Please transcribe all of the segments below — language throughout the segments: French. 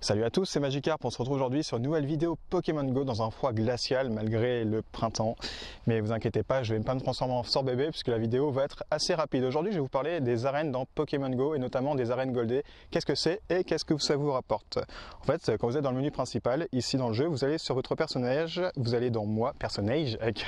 Salut à tous, c'est Magikarp, on se retrouve aujourd'hui sur une nouvelle vidéo Pokémon Go dans un froid glacial malgré le printemps. Mais vous inquiétez pas, je vais pas me transformer en sort bébé puisque la vidéo va être assez rapide. Aujourd'hui, je vais vous parler des arènes dans Pokémon Go et notamment des arènes Goldé. Qu'est-ce que c'est et qu'est-ce que ça vous rapporte? En fait, quand vous êtes dans le menu principal, ici dans le jeu, vous allez sur votre personnage, vous allez dans moi, personnage, avec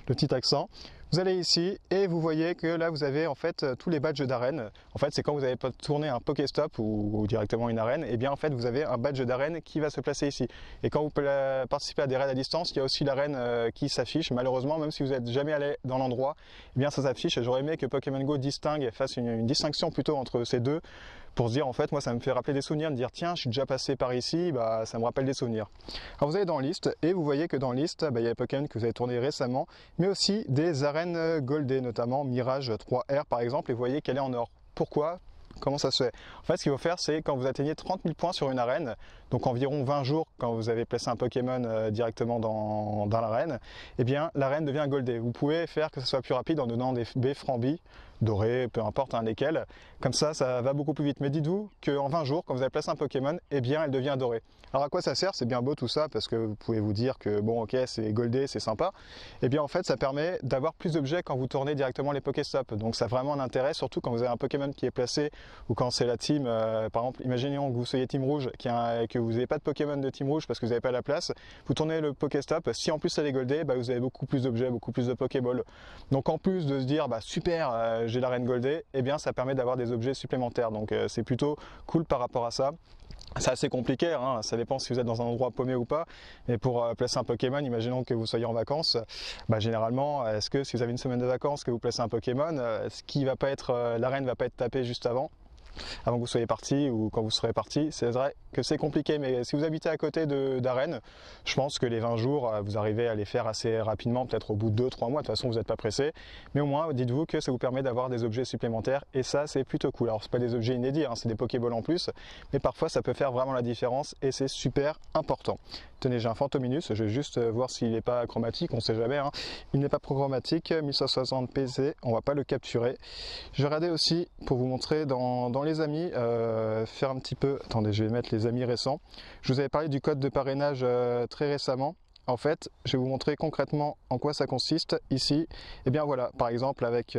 le petit accent. Vous allez ici et vous voyez que là vous avez en fait tous les badges d'arène. En fait c'est quand vous avez tourné un Pokéstop ou directement une arène, et bien en fait vous avez un badge d'arène qui va se placer ici. Et quand vous participez à des raids à distance, il y a aussi l'arène qui s'affiche. Malheureusement, même si vous n'êtes jamais allé dans l'endroit, eh bien ça s'affiche. J'aurais aimé que Pokémon Go fasse une distinction plutôt entre ces deux, pour se dire en fait moi ça me fait rappeler des souvenirs, de dire tiens je suis déjà passé par ici, bah ça me rappelle des souvenirs. Alors vous allez dans liste et vous voyez que dans liste il y a les Pokémon que vous avez tourné récemment, mais aussi des arènes Goldé, notamment Mirage 3R par exemple, et vous voyez qu'elle est en or. Pourquoi? Comment ça se fait? En fait, ce qu'il faut faire, c'est quand vous atteignez 30 000 points sur une arène, donc environ 20 jours quand vous avez placé un Pokémon directement dans l'arène, eh bien l'arène devient Goldé. Vous pouvez faire que ce soit plus rapide en donnant des baies Frambi, dorées, peu importe lesquelles. Comme ça va beaucoup plus vite. Mais dites-vous qu'en 20 jours, quand vous avez placé un Pokémon, eh bien elle devient dorée. Alors à quoi ça sert? C'est bien beau tout ça, parce que vous pouvez vous dire que bon ok, c'est Goldé, c'est sympa. Eh bien en fait, ça permet d'avoir plus d'objets quand vous tournez directement les Pokéstops. Donc ça a vraiment un intérêt, surtout quand vous avez un Pokémon qui est placé, ou quand c'est la team, par exemple, imaginons que vous soyez team rouge, que vous n'avez pas de Pokémon de team rouge parce que vous n'avez pas la place, vous tournez le Pokéstop, si en plus elle est Goldé, bah, vous avez beaucoup plus d'objets, beaucoup plus de Pokéball. Donc en plus de se dire bah super, j'ai l'arène Goldé, eh bien ça permet d'avoir des objets supplémentaires. Donc c'est plutôt cool par rapport à ça. C'est assez compliqué, hein, ça dépend si vous êtes dans un endroit paumé ou pas, mais pour placer un Pokémon, imaginons que vous soyez en vacances, bah, généralement, est-ce que si vous avez une semaine de vacances, que vous placez un Pokémon, l'arène va pas être tapée juste avant que vous soyez parti ou quand vous serez parti? C'est vrai que c'est compliqué, mais si vous habitez à côté d'arènes, je pense que les 20 jours, vous arrivez à les faire assez rapidement, peut-être au bout de 2-3 mois, de toute façon vous n'êtes pas pressé, mais au moins dites-vous que ça vous permet d'avoir des objets supplémentaires et ça c'est plutôt cool. Alors c'est pas des objets inédits, hein, c'est des Pokéballs en plus, mais parfois ça peut faire vraiment la différence et c'est super important. Tenez, j'ai un Fantominus, je vais juste voir s'il n'est pas chromatique, on sait jamais, hein. Il n'est pas chromatique, 1160 PZ, on va pas le capturer. Je vais regarder aussi pour vous montrer dans les amis, faire un petit peu, attendez, je vais mettre les amis récents. Je vous avais parlé du code de parrainage très récemment. En fait, je vais vous montrer concrètement en quoi ça consiste ici. Et bien voilà, par exemple avec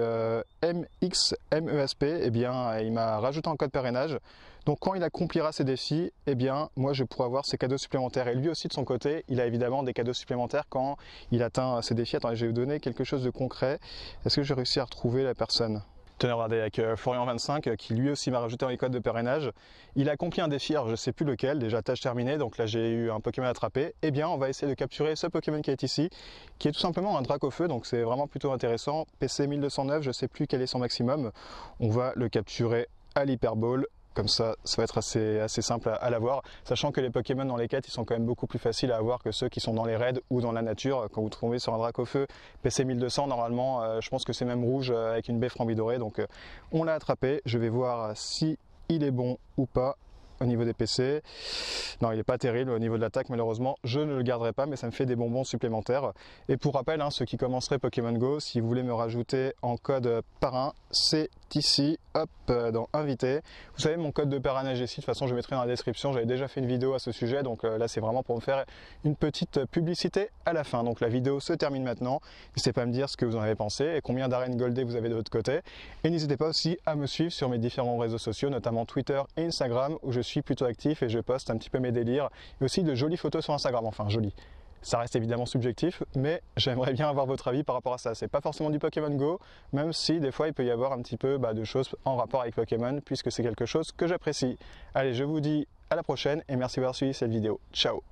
MXMESP, eh bien il m'a rajouté un code parrainage. Donc quand il accomplira ses défis, eh bien moi je pourrai avoir ses cadeaux supplémentaires. Et lui aussi de son côté, il a évidemment des cadeaux supplémentaires quand il atteint ses défis. Attendez, je vais vous donner quelque chose de concret. Est-ce que j'ai réussi à retrouver la personne? Tenez, regardez, avec Florian25 qui lui aussi m'a rajouté un code de parrainage. Il a accompli un défi, alors je ne sais plus lequel, déjà tâche terminée, donc là j'ai eu un Pokémon attrapé. Eh bien on va essayer de capturer ce Pokémon qui est ici, qui est tout simplement un Dracofeu, donc c'est vraiment plutôt intéressant. PC 1209, je ne sais plus quel est son maximum. On va le capturer à l'Hyperball. Comme ça va être assez simple à l'avoir, sachant que les Pokémon dans les quêtes, ils sont quand même beaucoup plus faciles à avoir que ceux qui sont dans les raids ou dans la nature. Quand vous tombez sur un Dracofeu PC 1200, normalement, je pense que c'est même rouge avec une baie Frambi dorée. Donc on l'a attrapé, je vais voir si il est bon ou pas. Au niveau des PC, non il n'est pas terrible au niveau de l'attaque malheureusement, je ne le garderai pas mais ça me fait des bonbons supplémentaires. Et pour rappel, hein, ceux qui commenceraient Pokémon Go, si vous voulez me rajouter en code parrain, c'est ici, hop, dans invité. Vous savez mon code de parrainage ici, de toute façon je mettrai dans la description, j'avais déjà fait une vidéo à ce sujet, donc là c'est vraiment pour me faire une petite publicité à la fin. Donc la vidéo se termine maintenant, n'hésitez pas à me dire ce que vous en avez pensé et combien d'arènes Goldé vous avez de votre côté. Et n'hésitez pas aussi à me suivre sur mes différents réseaux sociaux, notamment Twitter et Instagram, où je suis plutôt actif et je poste un petit peu mes délires et aussi de jolies photos sur Instagram, enfin jolies. Ça reste évidemment subjectif, mais j'aimerais bien avoir votre avis par rapport à ça. C'est pas forcément du Pokémon Go, même si des fois il peut y avoir un petit peu de choses en rapport avec Pokémon, puisque c'est quelque chose que j'apprécie. Allez, je vous dis à la prochaine et merci d'avoir suivi cette vidéo. Ciao!